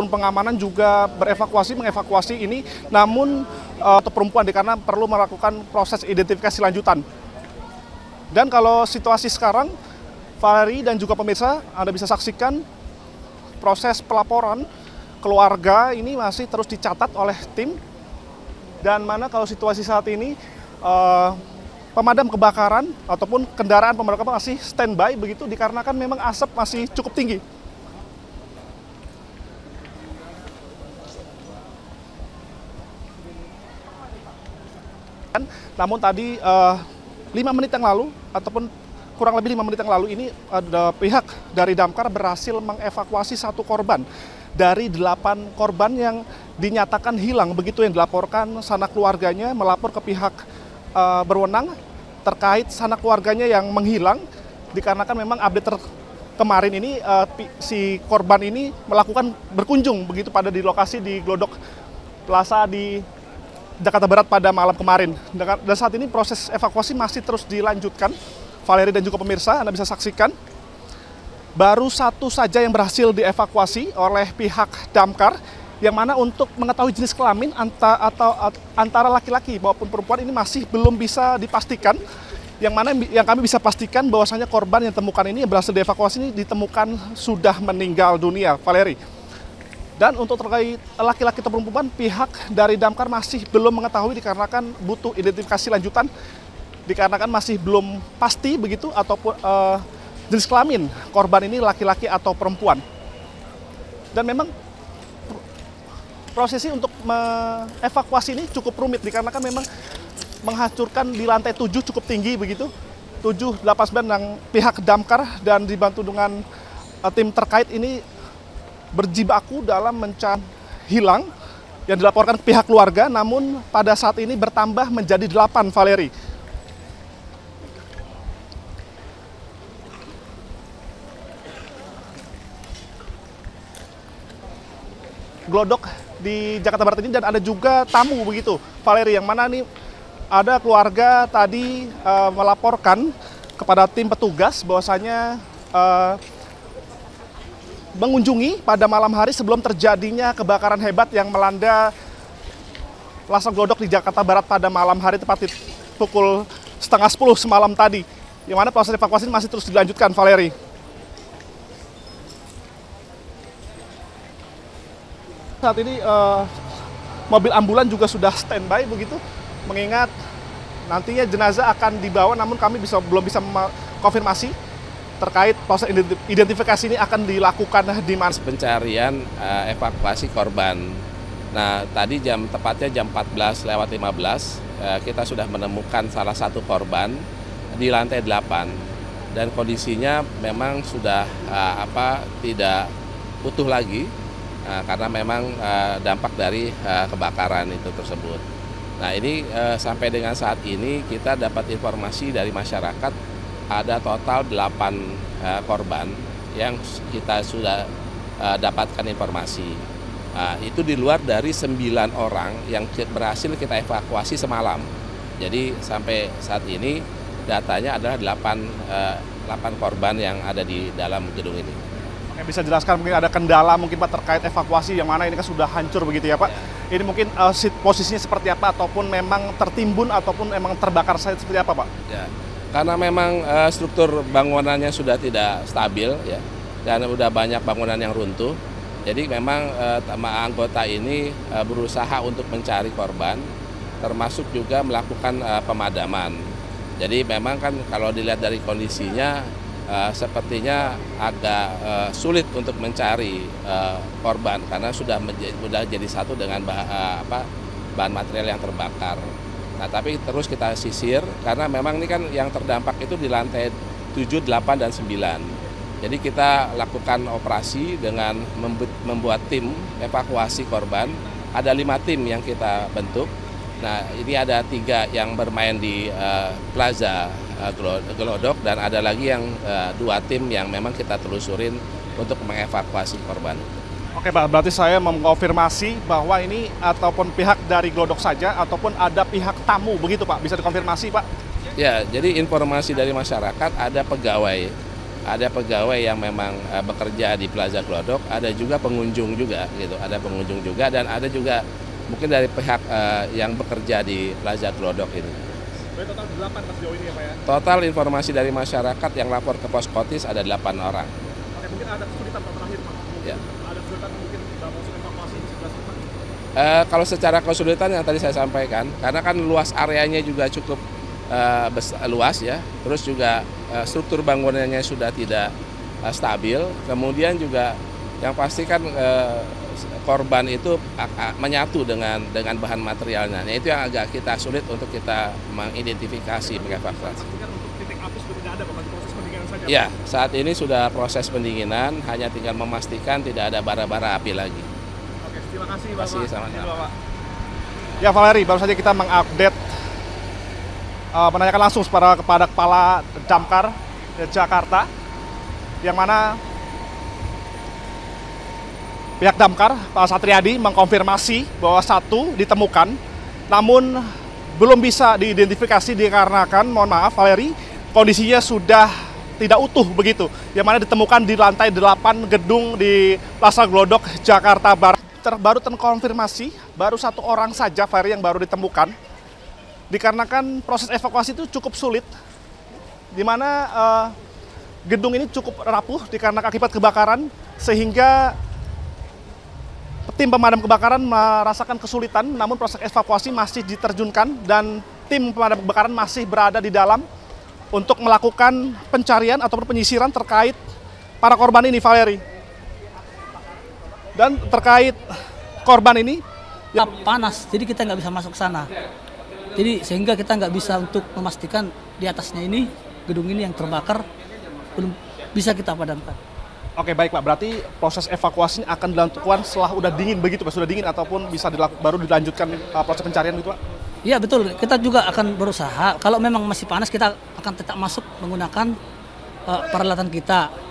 ataupun pengamanan juga mengevakuasi ini, namun untuk perempuan karena perlu melakukan proses identifikasi lanjutan. Dan kalau situasi sekarang, Valerie dan juga pemirsa, Anda bisa saksikan proses pelaporan keluarga ini masih terus dicatat oleh tim, dan mana kalau situasi saat ini pemadam kebakaran ataupun kendaraan pemadam kebakaran masih standby begitu dikarenakan memang asap masih cukup tinggi. Namun tadi 5 menit yang lalu ataupun kurang lebih 5 menit yang lalu ini ada pihak dari damkar berhasil mengevakuasi 1 korban dari 8 korban yang dinyatakan hilang begitu yang dilaporkan sanak keluarganya melapor ke pihak berwenang terkait sanak keluarganya yang menghilang dikarenakan memang update kemarin ini si korban ini melakukan berkunjung begitu di lokasi di Glodok Plaza di Jakarta Barat pada malam kemarin. Dan saat ini proses evakuasi masih terus dilanjutkan. Valerie dan juga pemirsa, Anda bisa saksikan baru 1 saja yang berhasil dievakuasi oleh pihak damkar, yang mana untuk mengetahui jenis kelamin antara laki-laki maupun perempuan ini masih belum bisa dipastikan. Yang kami bisa pastikan bahwasanya korban yang ditemukan ini yang berhasil dievakuasi ini ditemukan sudah meninggal dunia, Valerie. Dan untuk terkait laki-laki atau perempuan, pihak dari damkar masih belum mengetahui dikarenakan butuh identifikasi lanjutan, dikarenakan masih belum pasti begitu ataupun jenis kelamin korban ini laki-laki atau perempuan. Dan memang prosesi untuk mengevakuasi ini cukup rumit dikarenakan memang menghancurkan di lantai 7 cukup tinggi begitu. 7, 8, 9 yang pihak damkar dan dibantu dengan tim terkait ini berjibaku dalam mencari hilang yang dilaporkan ke pihak keluarga, namun pada saat ini bertambah menjadi 8, Valerie. Glodok di Jakarta Barat ini, dan ada juga tamu begitu, Valerie, yang mana nih ada keluarga tadi melaporkan kepada tim petugas bahwasanya mengunjungi pada malam hari sebelum terjadinya kebakaran hebat yang melanda Plaza Glodok di Jakarta Barat pada malam hari tepat di pukul 9:30 semalam tadi, yang mana proses evakuasi masih terus dilanjutkan, Valerie. Saat ini mobil ambulan juga sudah standby begitu, mengingat nantinya jenazah akan dibawa, namun kami belum bisa konfirmasi terkait proses identifikasi ini akan dilakukan di mana. Pencarian evakuasi korban. Nah, tadi tepatnya jam 14:15 kita sudah menemukan salah satu korban di lantai 8 dan kondisinya memang sudah tidak utuh lagi karena memang dampak dari kebakaran itu tersebut. Nah, ini sampai dengan saat ini kita dapat informasi dari masyarakat ada total 8 korban yang kita sudah dapatkan informasi. Itu di luar dari 9 orang yang berhasil kita evakuasi semalam. Jadi sampai saat ini datanya adalah 8 korban yang ada di dalam gedung ini. Oke, bisa jelaskan mungkin ada kendala mungkin Pak terkait evakuasi yang mana ini kan sudah hancur begitu ya Pak? Ya. Ini mungkin posisinya seperti apa ataupun memang tertimbun ataupun memang terbakar seperti apa Pak? Ya. Karena memang struktur bangunannya sudah tidak stabil ya, dan sudah banyak bangunan yang runtuh. Jadi memang anggota ini berusaha untuk mencari korban, termasuk juga melakukan pemadaman. Jadi memang kan kalau dilihat dari kondisinya sepertinya agak sulit untuk mencari korban karena sudah jadi satu dengan bahan material yang terbakar. Nah, tapi terus kita sisir karena memang ini kan yang terdampak itu di lantai 7, 8, dan 9. Jadi kita lakukan operasi dengan membuat tim evakuasi korban. Ada 5 tim yang kita bentuk. Nah, ini ada 3 yang bermain di Plaza Glodok dan ada lagi yang 2 tim yang memang kita telusurin untuk mengevakuasi korban. Oke Pak, berarti saya mengkonfirmasi bahwa ini ataupun pihak dari Glodok saja ataupun ada pihak tamu begitu Pak, bisa dikonfirmasi Pak? Ya, jadi informasi dari masyarakat ada pegawai ada pegawai yang memang bekerja di Plaza Glodok, ada juga pengunjung juga gitu, ada pengunjung juga dan ada juga mungkin dari pihak yang bekerja di Plaza Glodok ini. Total 8 pas sejauh ini ya Pak ya? Total informasi dari masyarakat yang lapor ke Pos Kotis ada 8 orang. Oke, mungkin ada kesulitan Pak terakhir Pak? Ya. Ada kesulitan mungkin proses evakuasi di sebelah sana? Kalau secara kesulitan yang tadi saya sampaikan, karena kan luas areanya juga cukup luas ya, terus juga struktur bangunannya sudah tidak stabil, kemudian juga yang pasti kan korban itu menyatu dengan bahan materialnya. Nah, itu yang agak kita sulit untuk kita mengidentifikasi, mengevakuasi. Untuk titik api sudah tidak ada Pak, proses pendinginan saja? Ya, saat ini sudah proses pendinginan, hanya tinggal memastikan tidak ada bara-bara api lagi. Oke, terima kasih Bapak. Terima kasih, sama-sama. Ya Valeri, baru saja kita mengupdate, menanyakan langsung kepada Kepala Damkar Jakarta, yang mana pihak Damkar, Pak Satriadi, mengkonfirmasi bahwa satu ditemukan, namun belum bisa diidentifikasi dikarenakan, mohon maaf Valeri, kondisinya sudah tidak utuh begitu, yang mana ditemukan di lantai 8 gedung di Plaza Glodok, Jakarta Barat. Baru terkonfirmasi, baru 1 orang saja Valeri yang baru ditemukan, dikarenakan proses evakuasi itu cukup sulit, di mana gedung ini cukup rapuh dikarenakan akibat kebakaran, sehingga tim pemadam kebakaran merasakan kesulitan, namun proses evakuasi masih diterjunkan dan tim pemadam kebakaran masih berada di dalam untuk melakukan pencarian ataupun penyisiran terkait para korban ini, Valeri. Dan terkait korban ini, ya panas, jadi kita nggak bisa masuk ke sana. Jadi sehingga kita nggak bisa untuk memastikan di atasnya ini, gedung ini yang terbakar, belum bisa kita padamkan. Oke, baik Pak, berarti proses evakuasi akan dilakukan setelah udah dingin begitu Pak, sudah dingin ataupun bisa baru dilanjutkan proses pencarian gitu Pak? Iya betul, kita juga akan berusaha, kalau memang masih panas kita akan tetap masuk menggunakan peralatan kita.